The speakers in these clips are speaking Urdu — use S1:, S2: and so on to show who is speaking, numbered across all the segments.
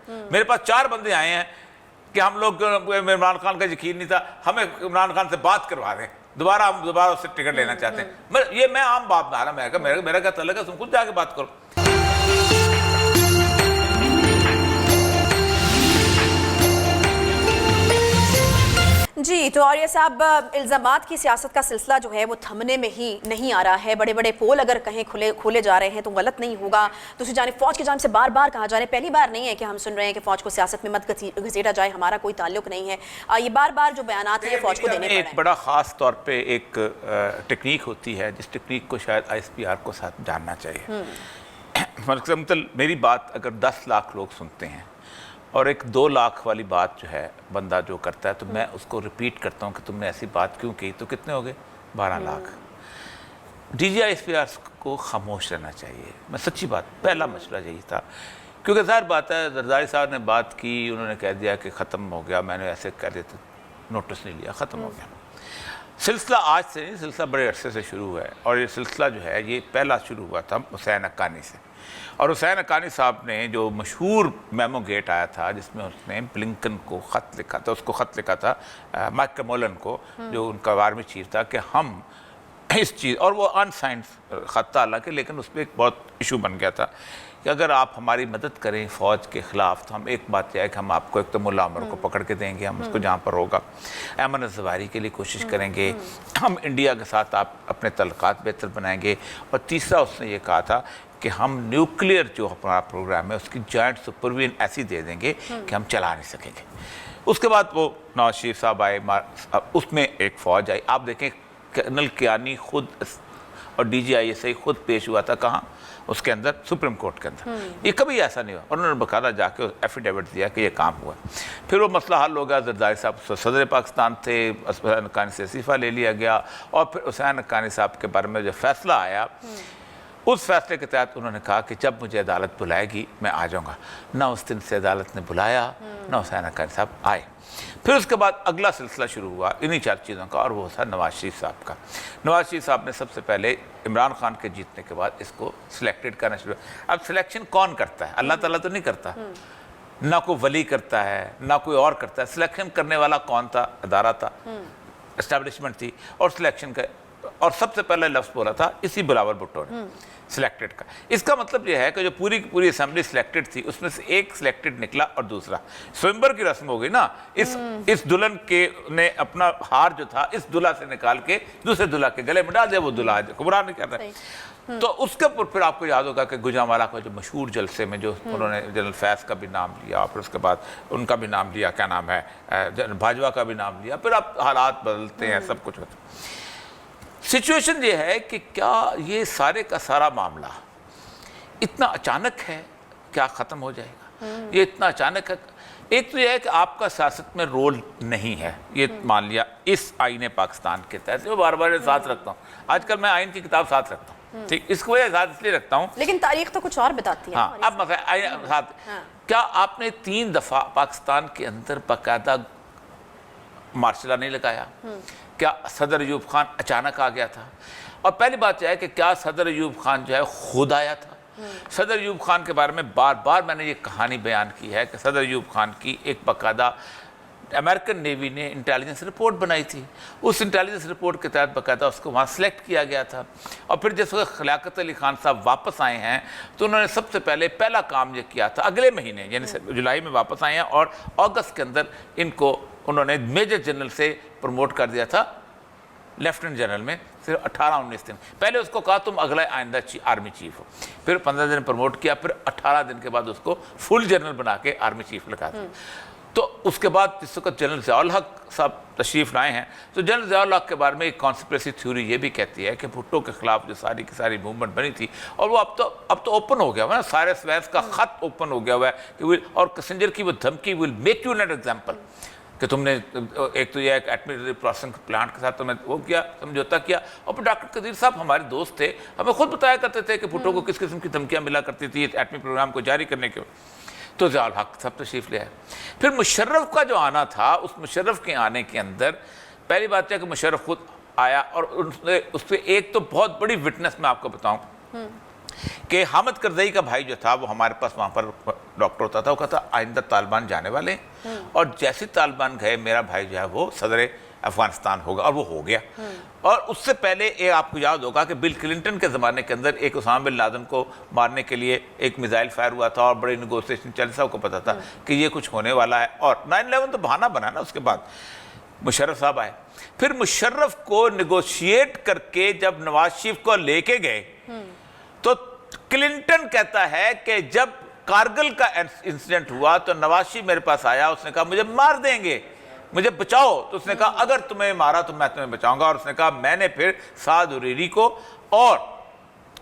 S1: میرے پاس 4 بندے آئے ہیں کہ ہم لوگ عمران خان کا یقین نہیں تھا, ہمیں عمران خان سے بات کروا دیں, ہم دوبارہ اس سے ٹکٹ لینا چاہتے ہیں. یہ میں عام بات بتا رہا, میرا کیا تعلق ہے, تم خود جا کے بات کرو.
S2: جی تو آریہ صاحب, الزامات کی سیاست کا سلسلہ جو ہے وہ تھمنے میں ہی نہیں آ رہا ہے. بڑے بڑے پول اگر کہیں کھولے جا رہے ہیں تو غلط نہیں ہوگا. دوسری جانب فوج کی جانب سے بار بار کہا جا رہا ہے, پہلی بار نہیں ہے کہ ہم سن رہے ہیں کہ فوج کو سیاست میں مت گھسیٹا جائے, ہمارا کوئی تعلق نہیں ہے. یہ بار بار جو بیانات ہیں فوج کو دینے پڑ رہے ہیں.
S1: ایک بڑا خاص طور پہ ایک ٹیکنیک ہوتی ہے جس ٹیکنیک کو شاید ISPR کو ساتھ جاننا چاہیے. مثلا میری بات اگر 10 لاکھ لوگ سنتے ہیں اور ایک 2 لاکھ والی بات جو ہے بندہ جو کرتا ہے, تو میں اس کو ریپیٹ کرتا ہوں کہ تم نے ایسی بات کیوں کی, تو کتنے ہو گئے, 12 لاکھ. DG ISPR کو خاموش رہنا چاہیے. میں سچی بات, پہلا مسئلہ یہی تھا, کیونکہ ظاہر بات ہے زرداری صاحب نے بات کی, انہوں نے کہہ دیا کہ ختم ہو گیا, میں نے ایسے کہہ دیتے نوٹس نہیں لیا, ختم ہو گیا. سلسلہ آج سے نہیں, سلسلہ بڑے عرصے سے شروع ہوا ہے, اور یہ سلسلہ جو ہے یہ پہلا شروع ہوا تھا حسین حقانی سے. اور حسین حقانی صاحب نے جو مشہور میمو گیٹ آیا تھا جس میں اس نے بلنکن کو خط لکھا تھا, اس کو خط لکھا تھا مائک کمولن کو, جو ان کا آرمی چیف تھا, کہ ہم اس چیز, اور وہ ان سائنس خط تھا حالانکہ, لیکن اس پہ ایک بہت ایشو بن گیا تھا کہ اگر آپ ہماری مدد کریں فوج کے خلاف تو ہم ایک بات یہ ہے کہ ہم آپ کو ایک تو ملا عمر کو پکڑ کے دیں گے, ہم اس کو جہاں پر ہوگا ایمن الزواری کے لیے کوشش کریں گے, ہم انڈیا کے ساتھ آپ اپنے تعلقات بہتر بنائیں گے, اور تیسرا اس نے یہ کہا تھا کہ ہم نیوکلیئر جو ہمارا پروگرام ہے اس کی جوائنٹ سپرویژن ایسی دے دیں گے کہ ہم چلا نہیں سکیں گے. اس کے بعد وہ نواز شریف صاحب آئے, اس میں ایک فوج آئی. آپ دیکھیں کرنل کیانی خود اور DG ISI خود پیش ہوا تھا, کہاں, اس کے اندر, سپریم کورٹ کے اندر. یہ کبھی ایسا نہیں ہوا, اور انہوں نے باقاعدہ جا کے ایفیڈیوٹ دیا کہ یہ کام ہوا. پھر وہ مسئلہ حل ہو گیا, زرداری صاحب صدر پاکستان تھے, حسین حقانی سے استعفیٰ لے لیا گیا, اور پھر حسین حقانی صاحب کے بارے میں جو فیصلہ آیا, اس فیصلے کے تحت انہوں نے کہا کہ جب مجھے عدالت بلائے گی میں آ جاؤں گا. نہ اس دن سے عدالت نے بلایا, نہ حسین حقانی صاحب آئے. پھر اس کے بعد اگلا سلسلہ شروع ہوا انہی 4 چیزوں کا, اور وہ تھا نواز شریف صاحب کا. نواز شریف صاحب نے سب سے پہلے عمران خان کے جیتنے کے بعد اس کو سلیکٹڈ کرنا شروع. اب سلیکشن کون کرتا ہے, اللہ تعالیٰ تو نہیں کرتا, نہ کوئی ولی کرتا ہے, نہ کوئی اور کرتا ہے. سلیکشن کرنے والا کون تھا, ادارہ تھا, اسٹیبلشمنٹ تھی, اور سلیکشن کا, اور سب سے پہلے لفظ بولا تھا اسی بلاول بھٹو نے, سلیکٹڈ کا. اس کا مطلب یہ ہے کہ جو پوری کی پوری اسمبلی سلیکٹڈ تھی, اس میں سے ایک سلیکٹڈ نکلا, اور دوسرا سوئمبر کی رسم ہو گئی نا, اس دلہن کے نے اپنا ہار جو تھا اس دلہا سے نکال کے دوسرے دلہا کے گلے میں ڈال دیا, وہ دلہا گمراہ نہیں کرتا. تو اس کے اوپر پھر آپ کو یاد ہوگا کہ گجرانوالہ کا جو مشہور جلسے میں جو انہوں نے جنرل فیض کا بھی نام لیا, پھر اس کے بعد ان کا بھی نام لیا, کیا نام ہے, بھاجوا کا بھی نام لیا, پھر اب حالات بدلتے ہیں, سب کچھ ہوتا ہے. سچویشن یہ ہے کہ کیا یہ سارے کا سارا معاملہ اتنا اچانک ہے, کیا ختم ہو جائے گا, یہ اتنا اچانک ہے. ایک تو یہ ہے کہ آپ کا سیاست میں رول نہیں ہے, یہ مان لیا اس آئین پاکستان کے تحت, وہ بار بار ساتھ رکھتا ہوں, آج کل میں آئین کی کتاب ساتھ رکھتا ہوں, ٹھیک, اس کو وجہ ساتھ اس لیے رکھتا ہوں,
S2: لیکن تاریخ تو کچھ اور بتاتی ہے.
S1: ہاں, اب مثلا کیا آپ نے 3 دفعہ پاکستان کے اندر باقاعدہ مارشلہ نہیں لگایا, کیا صدر ایوب خان اچانک آ گیا تھا, اور پہلی بات یہ ہے کہ کیا صدر ایوب خان جو ہے خود آیا تھا. صدر ایوب خان کے بارے میں بار بار میں نے یہ کہانی بیان کی ہے کہ صدر ایوب خان کی ایک باقاعدہ امریکن نیوی نے انٹیلیجنس رپورٹ بنائی تھی, اس انٹیلیجنس رپورٹ کے تحت باقاعدہ اس کو وہاں سلیکٹ کیا گیا تھا. اور پھر جس وقت لیاقت علی خان صاحب واپس آئے ہیں تو انہوں نے سب سے پہلے پہلا کام یہ کیا تھا, اگلے مہینے یعنی جولائی میں واپس آئے ہیں, اور اگست کے اندر ان کو انہوں نے میجر جنرل سے پروموٹ کر دیا تھا لیفٹنٹ جنرل میں, صرف 18-19 دن پہلے اس کو کہا تم اگلا آئندہ آرمی چیف ہو, پھر 15 دن پروموٹ کیا, پھر 18 دن کے بعد اس کو فل جنرل بنا کے آرمی چیف لگا دیا. تو اس کے بعد جس وقت جنرل ضیاء الحق صاحب تشریف لائے ہیں, تو جنرل ضیاء الحق کے بارے میں ایک کانسپریسی تھیوری یہ بھی کہتی ہے کہ بھٹو کے خلاف جو ساری کی ساری موومنٹ بنی تھی, اور وہ اب تو اوپن ہو گیا ہوا نا, سائرس ویس کا خط اوپن ہو گیا ہوا ہے کہ اور کسنجر کی وہ دھمکی will make you need example, کہ تم نے ایک تو یہ ایک ایٹمی پروسیسنگ پلانٹ کے ساتھ تم نے وہ کیا, سمجھوتا کیا, اور پھر ڈاکٹر قدیر صاحب ہمارے دوست تھے, ہمیں خود بتایا کرتے تھے کہ بھٹو کو کس قسم کی دھمکیاں ملا کرتی تھی ایٹمی پروگرام کو جاری کرنے کے. تو ضیاء الحق سب تشریف لے آئے. پھر مشرف کا جو آنا تھا, اس مشرف کے آنے کے اندر پہلی بات ہے کہ مشرف خود آیا, اور اس پہ ایک تو بہت بڑی وٹنس میں آپ کو بتاؤں کہ حامد کرزئی کا بھائی جو تھا وہ ہمارے پاس وہاں پر ڈاکٹر ہوتا تھا, وہ کہتا آئندہ طالبان جانے والے ہیں, اور جیسے طالبان گئے میرا بھائی جو ہے وہ صدر افغانستان ہوگا, اور وہ ہو گیا. اور اس سے پہلے ایک آپ کو یاد ہوگا کہ بل کلنٹن کے زمانے کے اندر ایک اسامہ بن لادن کو مارنے کے لیے ایک میزائل فائر ہوا تھا, اور بڑی نیگوسیشن چل, سب کو پتا تھا کہ یہ کچھ ہونے والا ہے. اور 9/11 تو بہانہ بنا نا. اس کے بعد مشرف صاحب آئے, پھر مشرف کو نیگوشیٹ کر کے جب نواز شریف کو لے کے گئے تو کلنٹن کہتا ہے کہ جب کارگل کا انسیڈنٹ ہوا تو نواز شریف میرے پاس آیا, اس نے کہا مجھے مار دیں گے, مجھے بچاؤ. تو اس نے کہا اگر تمہیں مارا تو میں تمہیں بچاؤں گا. اور اس نے کہا میں نے پھر سعد حریری کو اور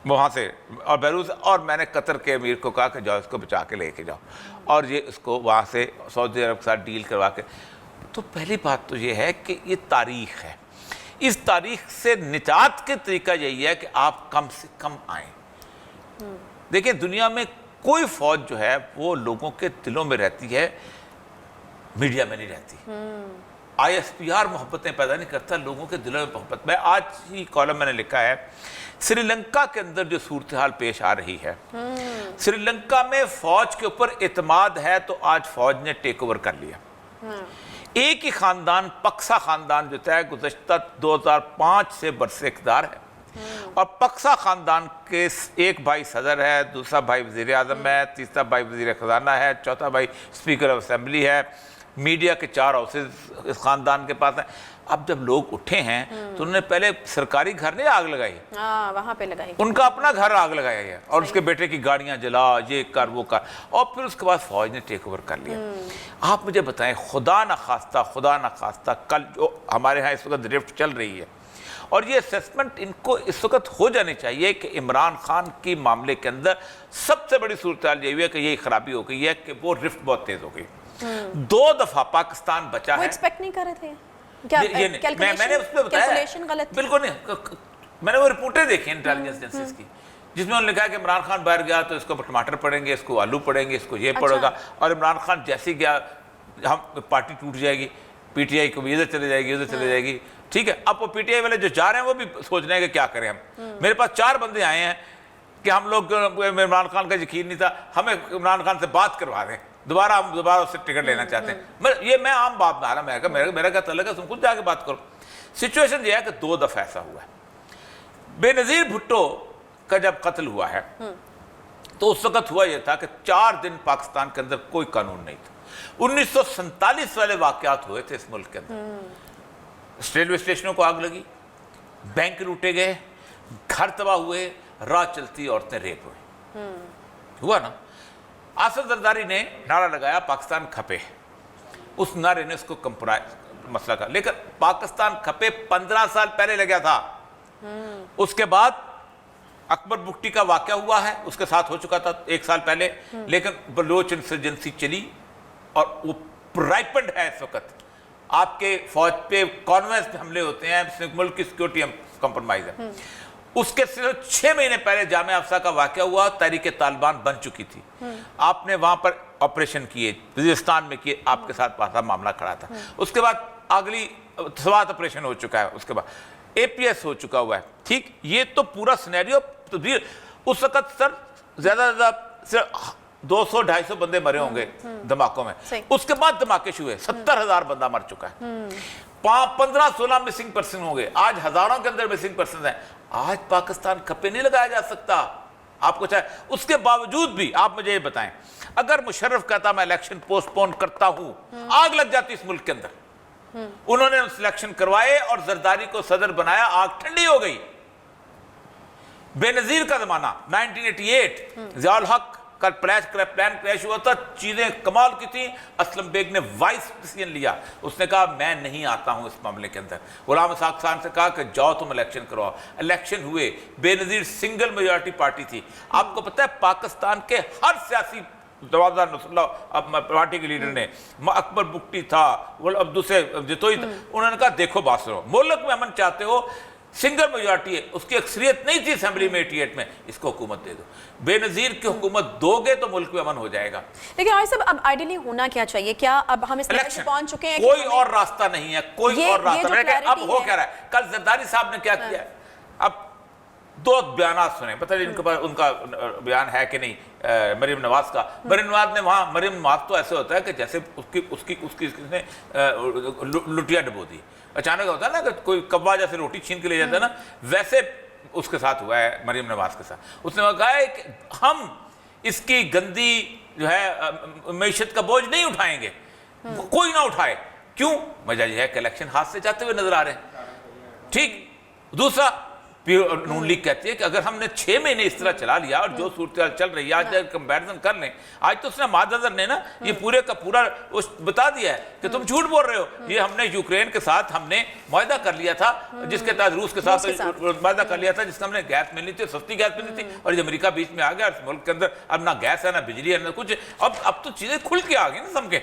S1: وہاں سے اور بیروت اور میں نے قطر کے امیر کو کہا کہ جاؤ اس کو بچا کے لے کے جاؤ, اور یہ اس کو وہاں سے سعودی عرب کے ساتھ ڈیل کروا کے. تو پہلی بات تو یہ ہے کہ یہ تاریخ ہے, اس تاریخ سے نجات کے طریقہ یہی ہے کہ آپ کم سے کم آئیں. دیکھیں دنیا میں کوئی فوج جو ہے وہ لوگوں کے دلوں میں رہتی ہے, میڈیا میں نہیں رہتی. ISPR محبتیں پیدا نہیں کرتا, لوگوں کے دلوں میں محبت. میں آج ہی کالم میں نے لکھا ہے سری لنکا کے اندر جو صورتحال پیش آ رہی ہے, سری لنکا میں فوج کے اوپر اعتماد ہے تو آج فوج نے ٹیک اوور کر لیا. ایک ہی خاندان, پکسا خاندان جو ہے گزشتہ 2005 سے برس اقتدار ہے, اور پکسا خاندان کے ایک بھائی صدر ہے, دوسرا بھائی وزیر اعظم ہے, تیسرا بھائی وزیر خزانہ ہے, چوتھا بھائی اسپیکر آف اسمبلی ہے, میڈیا کے 4 ہاؤسز اس خاندان کے پاس ہیں. اب جب لوگ اٹھے ہیں تو انہوں نے پہلے سرکاری گھر نہیں آگ لگائی,
S2: وہاں پہ لگائی,
S1: ان کا اپنا گھر آگ لگایا ہے, اور اس کے بیٹے کی گاڑیاں جلا, یہ کر وہ کر, اور پھر اس کے بعد فوج نے ٹیک اوور کر لیا. آپ مجھے بتائیں خدا نخواستہ کل جو ہمارے ہاں اس وقت ڈرفٹ چل رہی ہے, اور یہ اسیسمنٹ ان کو اس وقت ہو جانی چاہیے کہ عمران خان کی معاملے کے اندر سب سے بڑی صورتحال یہ ہے کہ یہی خرابی ہو گئی ہے کہ وہ رفٹ بہت تیز ہو گئی. 2 دفعہ پاکستان بچا ہے.
S2: وہ ایکسپیکٹ نہیں کر رہے تھے
S1: میں نے اس پہ بتایا بالکل نہیں. میں نے وہ رپورٹیں دیکھی انٹیلیجنس ایجنسیز کی جس میں انہوں نے کہا کہ عمران خان باہر گیا تو اس کو ٹماٹر پڑیں گے, اس کو آلو پڑیں گے, اس کو یہ پڑے گا, اور عمران خان جیسے گیا ہم پارٹی ٹوٹ جائے گی, PTI کو بھی ادھر چلے جائے گی, ادھر چلے جائے گی. ٹھیک ہے, اب وہ PTI والے جو جا رہے ہیں وہ بھی سوچ رہے ہیں کہ کیا کریں ہم. میرے پاس 4 بندے آئے ہیں کہ ہم لوگ عمران خان کا یقین نہیں تھا, ہمیں عمران خان سے بات کروا دیں, ہم دوبارہ اس سے ٹکٹ لینا چاہتے ہیں. یہ میں عام بات نہ رہا, میرا کیا تعلق ہے, تم خود جا کے بات کرو. سچویشن یہ ہے کہ 2 دفعہ ایسا ہوا ہے. بے نظیر بھٹو کا جب قتل ہوا ہے تو اس وقت ہوا یہ تھا کہ 4 دن پاکستان کے اندر کوئی قانون نہیں تھا. 1947 والے واقعات ہوئے تھے اس ملک کے اندر, ریلوے اسٹیشنوں کو آگ لگی, بینک لوٹے گئے, گھر تباہ ہوئے, راہ چلتی عورتیں ریپ ہوئے. ہوا نا. آصف زرداری نے نعرہ لگایا پاکستان کھپے, اس نعرے نے اس کو کمپرمائز مسئلہ کا, لیکن پاکستان کھپے 15 سال پہلے لگا تھا. اس کے بعد اکبر بگٹی کا واقعہ ہوا ہے, اس کے ساتھ ہو چکا تھا 1 سال پہلے, لیکن بلوچ انسرجنسی چلی اور وہ رائپنڈ ہے اس وقت. آپ کے فوج پہ کانوینس پہ حملے ہوتے ہیں, ملک کی سیکورٹی کمپرمائز ہے. اس کے صرف 6 مہینے پہلے جامعہ افسا کا واقعہ ہوا, تحریک طالبان بن چکی تھی. آپ نے وہاں پر آپریشن کیے, وزیرستان میں کیے, آپ کے ساتھ معاملہ کھڑا تھا. اس کے بعد اگلی سوات آپریشن ہو چکا ہے, اس کے بعد APS ہو چکا ہوا ہے. ٹھیک, یہ تو پورا سینیریو. اس وقت سر زیادہ صرف 200-250 بندے مرے ہوں گے دھماکوں میں. اس کے بعد دھماکے شروع ہوئے, 70,000 بندہ مر چکا ہے. 15-16 مسنگ پرسن ہوں گے, آج ہزاروں کے اندر مسنگ پرسن ہیں. آج پاکستان کھپے نہیں لگایا جا سکتا آپ کو چاہے. اس کے باوجود بھی آپ مجھے یہ بتائیں, اگر مشرف کہتا میں الیکشن پوسٹ پون کرتا ہوں, آگ لگ جاتی اس ملک کے اندر. انہوں نے سلیکشن کروائے اور زرداری کو صدر بنایا, آگ ٹھنڈی ہو گئی. بے نظیر کا زمانہ 1988, ضیاء الحق کا پلان کریش ہوا تھا, چیزیں کمال کی تھیں. اسلم بیگ نے وائس ڈیسیژن لیا, اس نے کہا میں نہیں آتا ہوں اس معاملے کے اندر. غلام اسحاق خان سے کہا کہ جاؤ تم الیکشن کرواؤ. الیکشن ہوئے, بے نظیر سنگل میجورٹی پارٹی تھی. آپ کو پتہ ہے پاکستان کے ہر سیاسی جوابدار نصر اللہ پارٹی کے لیڈر نے, اکبر بگٹی تھا, دوسرے جتوئی تھا, انہوں نے کہا دیکھو بات سنو, ملک میں امن چاہتے ہو, سنگل میجورٹی ہے, اس کی اکثریت نہیں تھی اسمبلی میں 88 میں, اس کو حکومت دے دو. بے نظیر کی حکومت دو گے تو ملک میں امن ہو جائے گا. لیکن
S2: آئی صاحب اب آئیڈیلی ہونا کیا چاہیے؟ کیا اب ہم اس لیول پہ پہنچ چکے ہیں
S1: کوئی اور راستہ نہیں ہے, کوئی اور راستہ نہیں ہے. اب ہو کیا رہا ہے, کل زرداری صاحب نے کیا کیا ہے, اب دو بیانات سنے، پتہ نہیں ان کے پاس ان کا بیان ہے کہ نہیں مریم نواز کا. مریم نواز نے وہاں، مریم نواز تو ایسے ہوتا ہے کہ جیسے اس کی نے لٹیا ڈبو دی، اچانک ہوتا ہے نا کہ کوئی کبا جیسے روٹی چھین کے لے جاتا ہے نا، ویسے اس کے ساتھ ہوا ہے مریم نواز کے ساتھ. اس نے کہا ہے کہ ہم اس کی گندی جو ہے معیشت کا بوجھ نہیں اٹھائیں گے، کوئی نہ اٹھائے. کیوں؟ وجہ یہ ہے کہ الیکشن ہاتھ سے جاتے ہوئے نظر آ رہے ہیں. ٹھیک. دوسرا نون لیگ کہتی ہے کہ اگر ہم نے 6 مہینے اس طرح چلا لیا اور جو صورتحال چل رہی ہے، آج کمپیریزن کر لیں، آج تو اس نے مادر نے نا یہ پورے کا پورا بتا دیا ہے کہ تم جھوٹ بول رہے ہو. یہ ہم نے یوکرین کے ساتھ ہم نے معاہدہ کر لیا تھا، جس کے تحت روس کے ساتھ معاہدہ کر لیا تھا، جس کا ہم نے گیس ملنی تھی، سستی گیس ملنی تھی، اور یہ امریکہ بیچ میں آ گیا، اور ملک کے اندر اب نہ گیس ہے نہ بجلی ہے نہ کچھ. اب تو چیزیں کھل کے آ گئی نا سمجھے.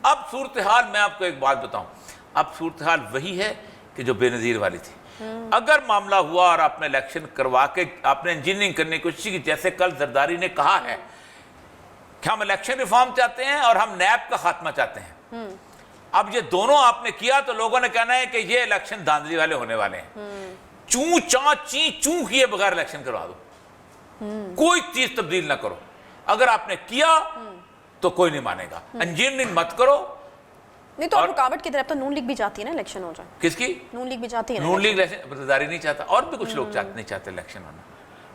S1: اب صورتحال میں آپ کو ایک بات بتاؤں، اب صورتحال وہی ہے کہ جو بے نظیر والی تھی. اگر معاملہ ہوا اور آپ نے الیکشن کروا کے آپ نے انجینئرنگ کرنے کی کوشش کی، جیسے کل زرداری نے کہا ہے کہ ہم الیکشن ریفارم چاہتے ہیں اور ہم نیب کا خاتمہ چاہتے ہیں، اب یہ دونوں آپ نے کیا تو لوگوں نے کہنا ہے کہ یہ الیکشن دھاندلی والے ہونے والے ہیں. چوں چاں چیں چوں کیے بغیر الیکشن کروا دو، کوئی چیز تبدیل نہ کرو. اگر آپ نے کیا تو کوئی نہیں مانے گا. انجینئرنگ مت کرو.
S2: نہیں تو رکاوٹ کی طرف تو نون لیگ بھی جاتی ہے نا الیکشن ہو جائے.
S1: کس کی؟
S2: نون لیگ بھی جاتی ہے.
S1: نون لیگ برداری نہیں چاہتا، اور بھی کچھ لوگ نہیں چاہتے الیکشن ہونا.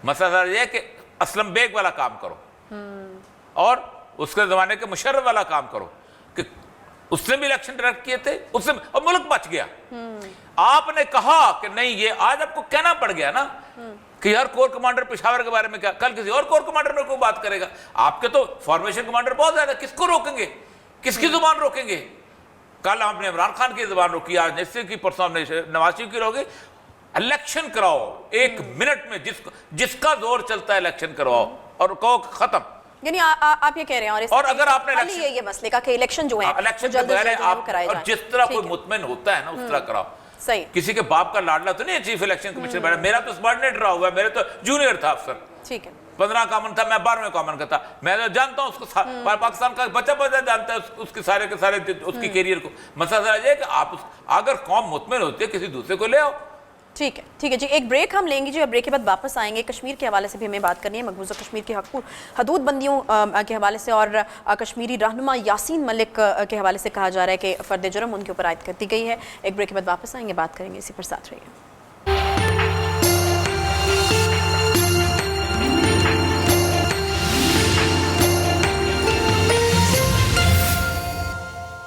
S1: مسئلہ یہ ہے کہ اسلم بیگ والا کام کرو اور اس کے زمانے کے مشرف والا کام کرو کہ اس نے بھی الیکشن ڈائریکٹ کیے تھے، اس سے اور ملک بچ گیا. آپ نے کہا کہ نہیں، یہ آج آپ کو کہنا پڑ گیا نا کہ ہر کور کمانڈر پشاور کے بارے میں کیا، کل کسی اور کور کمانڈر میں کوئی بات کرے گا. آپ کے تو فارمیشن کمانڈر بہت زیادہ، کس کو روکیں گے؟ کس کی زبان روکیں گے؟ کل ہم نے عمران خان کی زبان روکی، آج نصیر کی، پرسوں ہم نے نواز شریف کی روکی. الیکشن کراؤ 1 منٹ میں، جس کا زور چلتا ہے الیکشن کرواؤ اور کہو ختم.
S2: یعنی آپ یہ کہہ رہے ہیں
S1: اور اگر آپ نے
S2: یہ مسئلے کا کہ الیکشن جو ہے
S1: الیکشن اور جس طرح کوئی مطمئن ہوتا ہے نا اس طرح کراؤ.
S2: صحیح.
S1: کسی کے باپ کا لاڈلا تو نہیں ہے چیف الیکشن کمیشنر بیٹھا، میرا تو سبارڈینیٹ رہا ہوا ہے، میرے تو جونیئر تھا افسر. ٹھیک ہے. 15 کامن تھا، میں 12ویں کامن کا تھا. میں جانتا ہوں اس کو، پاکستان کا بچہ جانتا ہے اس کے سارے کے سارے اس کی کیریئر کو. مسئلہ یہ ہے کہ آپ اگر قوم مطمئن ہوتی ہے کسی دوسرے کو لے آؤ. ٹھیک ہے جی. ایک بریک ہم لیں گے جی، اور بریک کے بعد واپس آئیں گے. کشمیر کے حوالے سے بھی ہمیں بات کرنی ہے، مقبوضہ کشمیر کی حدود بندیوں کے حوالے سے، اور کشمیری رہنما یاسین ملک کے حوالے سے کہا جا رہا ہے کہ فرد جرم ان کے اوپر عائد کر دی گئی ہے. ایک بریک کے بعد واپس آئیں گے، بات کریں گے، اسی پر ساتھ رہیے.